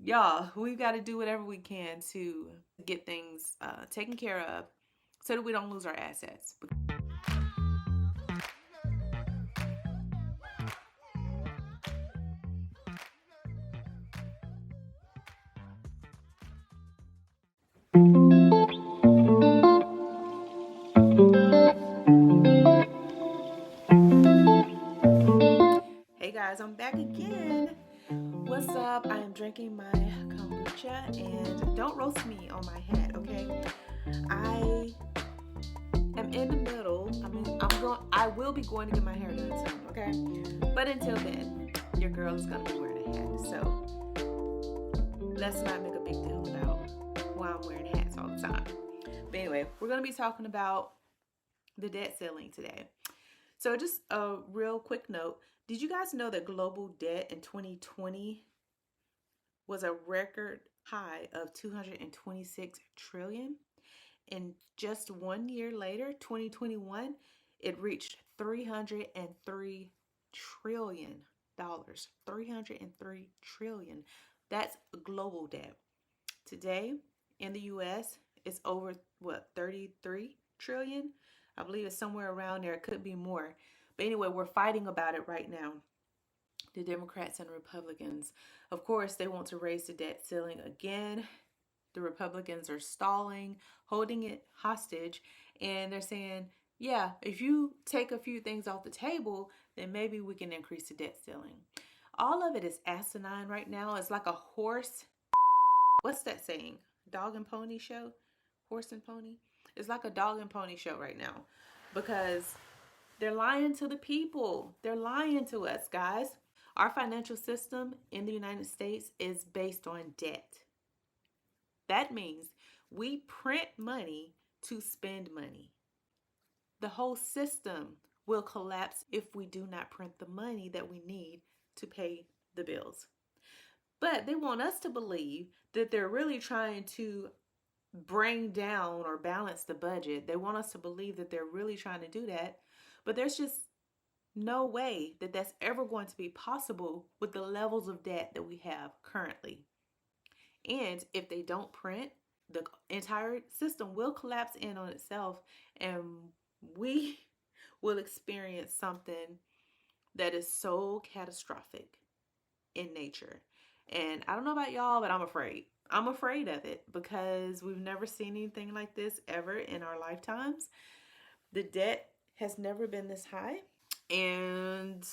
y'all, we've got to do whatever we can to get things taken care of so that we don't lose our assets. Hey guys, I'm back again. What's up? I am drinking my kombucha and don't roast me on my hat, okay? I am in the middle. I will be going to get my hair done soon, okay? But until then, your girl is gonna be wearing a hat. So let's not make a big deal about why I'm wearing hats all the time. But anyway, we're gonna be talking about the debt ceiling today. So just a real quick note. Did you guys know that global debt in 2020 was a record high of 226 trillion? And just 1 year later, 2021, it reached $303 trillion. $303 trillion. That's global debt. Today in the US, it's over what, 33 trillion? I believe it's somewhere around there. It could be more. But anyway, we're fighting about it right now. The Democrats and Republicans. Of course, they want to raise the debt ceiling again. The Republicans are stalling, holding it hostage, and they're saying, yeah, if you take a few things off the table, then maybe we can increase the debt ceiling. All of it is asinine right now. It's like a horse. What's that saying? Dog and pony show? Horse and pony? It's like a dog and pony show right now because they're lying to the people. They're lying to us, guys. Our financial system in the United States is based on debt. That means we print money to spend money. The whole system will collapse if we do not print the money that we need to pay the bills. But they want us to believe that they're really trying to bring down or balance the budget. They want us to believe that they're really trying to do that. But there's just no way that that's ever going to be possible with the levels of debt that we have currently. And if they don't print, the entire system will collapse in on itself and we will experience something that is so catastrophic in nature. And I don't know about y'all, but I'm afraid. I'm afraid of it because we've never seen anything like this ever in our lifetimes. The debt has never been this high, and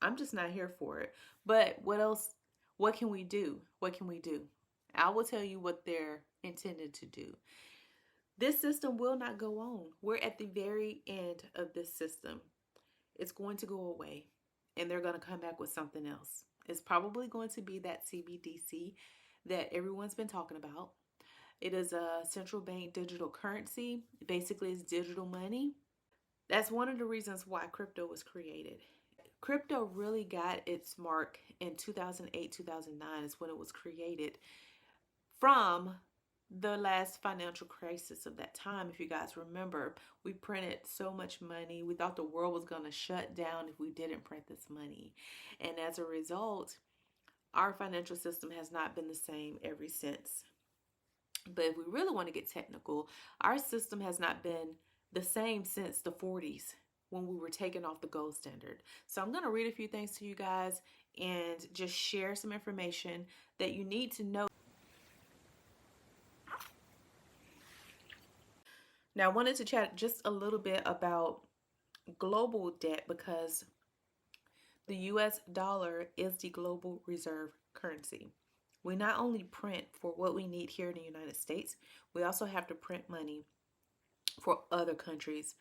I'm just not here for it. But what else? What can we do? What can we do? I will tell you what they're intended to do. This system will not go on. We're at the very end of this system. It's going to go away and they're going to come back with something else. It's probably going to be that CBDC that everyone's been talking about. It is a central bank digital currency. Basically, it's digital money. That's one of the reasons why crypto was created. Crypto really got its mark in 2008, 2009 is when it was created from the last financial crisis of that time. If you guys remember, we printed so much money. We thought the world was going to shut down if we didn't print this money. And as a result, our financial system has not been the same ever since. But if we really want to get technical, our system has not been the same since the 40s when we were taking off the gold standard. So I'm going to read a few things to you guys and just share some information that you need to know. Now, I wanted to chat just a little bit about global debt because the US dollar is the global reserve currency. We not only print for what we need here in the United States, we also have to print money for other countries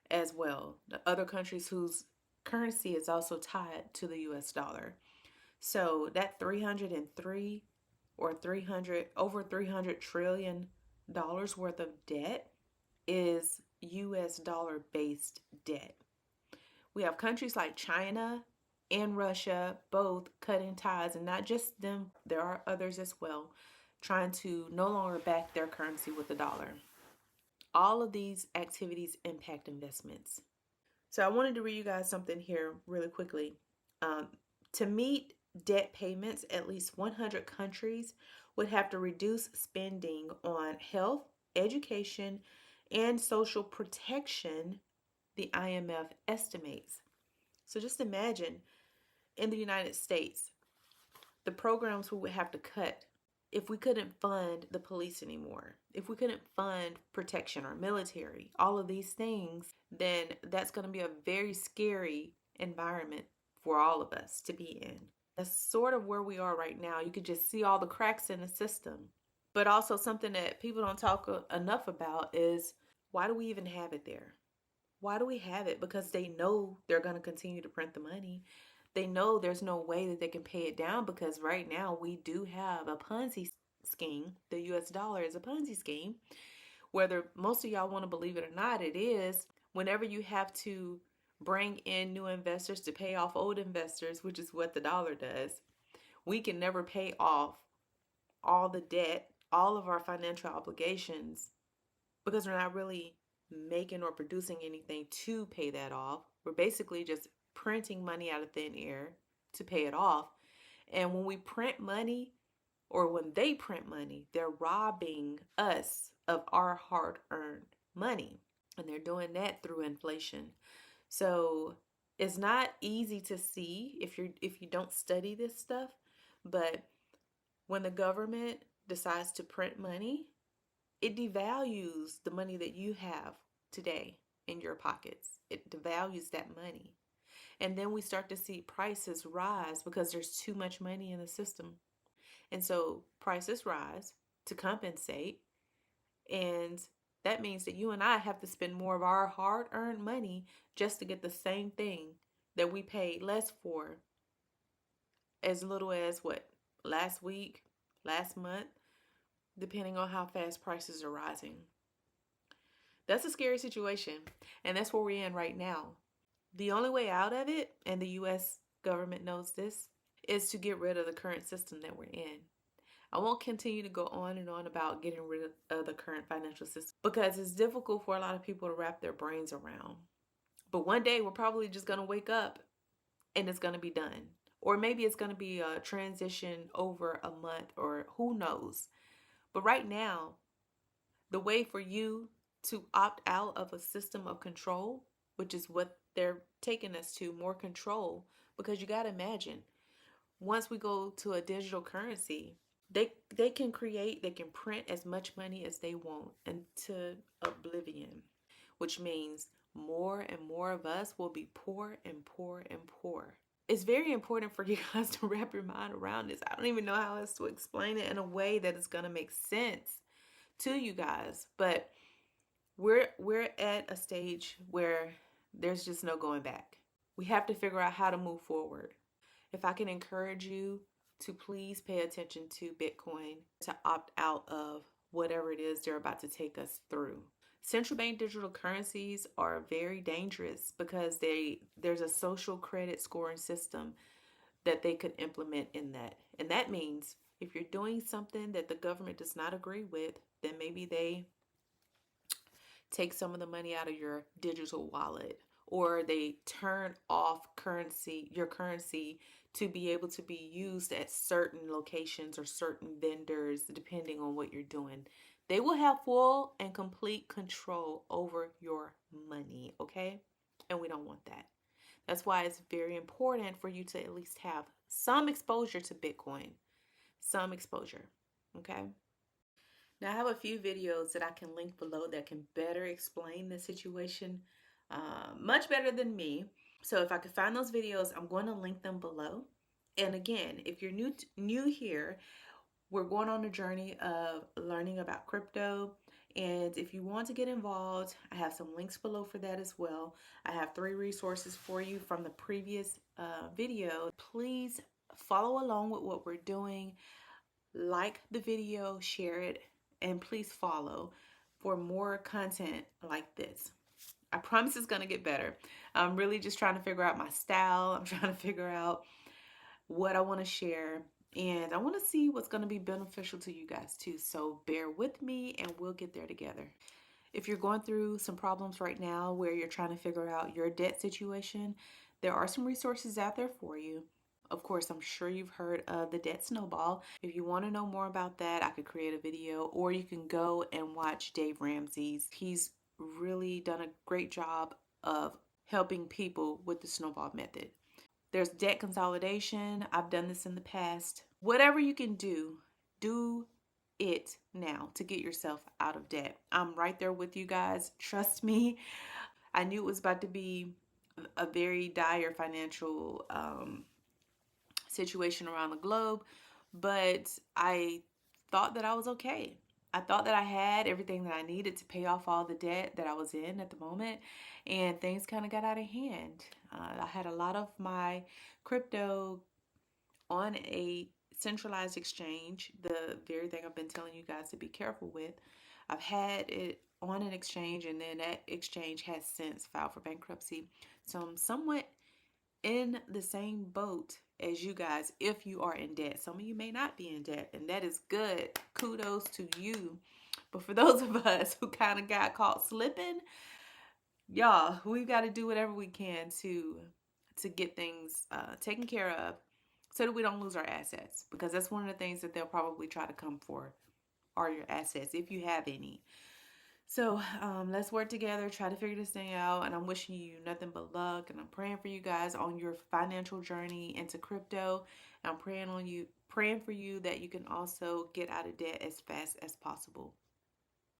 as well. The other countries whose currency is also tied to the US dollar. So that 303 or 300 over 300 trillion dollars worth of debt is US dollar based debt. We have countries like China and Russia both cutting ties, and not just them, there are others as well, trying to no longer back their currency with the dollar. All of these activities impact investments. So I wanted to read you guys something here really quickly. Um, to meet debt payments, at least 100 countries would have to reduce spending on health, education, and social protection, the IMF estimates. So just imagine in the United States, the programs we would have to cut if we couldn't fund the police anymore, if we couldn't fund protection or military, all of these things, then that's going to be a very scary environment for all of us to be in. That's sort of where we are right now. You could just see all the cracks in the system. But also, something that people don't talk enough about is, why do we even have it there? Why do we have it? Because they know they're going to continue to print the money. They know there's no way that they can pay it down, because right now we do have a Ponzi scheme. The US dollar is a Ponzi scheme. Whether most of y'all want to believe it or not, it is. Whenever you have to bring in new investors to pay off old investors, which is what the dollar does, we can never pay off all the debt, all of our financial obligations, because we're not really making or producing anything to pay that off. We're basically just printing money out of thin air to pay it off. And when we print money, or when they print money, they're robbing us of our hard-earned money. And they're doing that through inflation. So it's not easy to see if you don't study this stuff, but when the government decides to print money, it devalues the money that you have today in your pockets. It devalues that money. And then we start to see prices rise because there's too much money in the system. And so prices rise to compensate. And that means that you and I have to spend more of our hard-earned money just to get the same thing that we paid less for, as little as what, last week, last month, depending on how fast prices are rising. That's a scary situation, and that's where we're in right now. The only way out of it, and the US government knows this, is to get rid of the current system that we're in. I won't continue to go on and on about getting rid of the current financial system, because it's difficult for a lot of people to wrap their brains around. But one day we're probably just going to wake up and it's going to be done. Or maybe it's going to be a transition over a month, or who knows. But right now, the way for you to opt out of a system of control, which is what they're taking us to, more control, because you got to imagine, once we go to a digital currency, they can print as much money as they want into oblivion, which means more and more of us will be poor and poor and poor. It's very important for you guys to wrap your mind around this. I don't even know how else to explain it in a way that is going to make sense to you guys, but we're at a stage where there's just no going back. We have to figure out how to move forward. If I can encourage you to please pay attention to Bitcoin, to opt out of whatever it is they're about to take us through. Central bank digital currencies are very dangerous because there's a social credit scoring system that they could implement in that. And that means if you're doing something that the government does not agree with, then maybe they take some of the money out of your digital wallet, or they turn off your currency to be able to be used at certain locations or certain vendors, depending on what you're doing. They will have full and complete control over your money, okay? And we don't want that. That's why it's very important for you to at least have some exposure to Bitcoin. Some exposure, okay? Now, I have a few videos that I can link below that can better explain the situation, much better than me. So if I could find those videos, I'm going to link them below. And again, if you're new here, we're going on a journey of learning about crypto. And if you want to get involved, I have some links below for that as well. I have 3 resources for you from the previous video. Please follow along with what we're doing. Like the video, share it, and please follow for more content like this. I promise it's going to get better. I'm really just trying to figure out my style. I'm trying to figure out what I want to share. And I want to see what's going to be beneficial to you guys too. So bear with me and we'll get there together. If you're going through some problems right now where you're trying to figure out your debt situation, there are some resources out there for you. Of course, I'm sure you've heard of the debt snowball. If you want to know more about that, I could create a video, or you can go and watch Dave Ramsey's. He's really done a great job of helping people with the snowball method. There's debt consolidation. I've done this in the past. Whatever you can do it now to get yourself out of debt. I'm right there with you guys. Trust me. I knew it was about to be a very dire financial situation around the globe, but I thought that I was okay. I thought that I had everything that I needed to pay off all the debt that I was in at the moment, and things kind of got out of hand. I had a lot of my crypto on a centralized exchange, the very thing I've been telling you guys to be careful with. I've had it on an exchange, and then that exchange has since filed for bankruptcy. So I'm somewhat in the same boat as you guys if you are in debt. Some of you may not be in debt, and that is good. Kudos to you. But for those of us who kind of got caught slipping, y'all, we've got to do whatever we can to get things taken care of so that we don't lose our assets, because that's one of the things that they'll probably try to come for, are your assets if you have any. So let's work together, try to figure this thing out. And I'm wishing you nothing but luck. And I'm praying for you guys on your financial journey into crypto. And I'm praying for you that you can also get out of debt as fast as possible.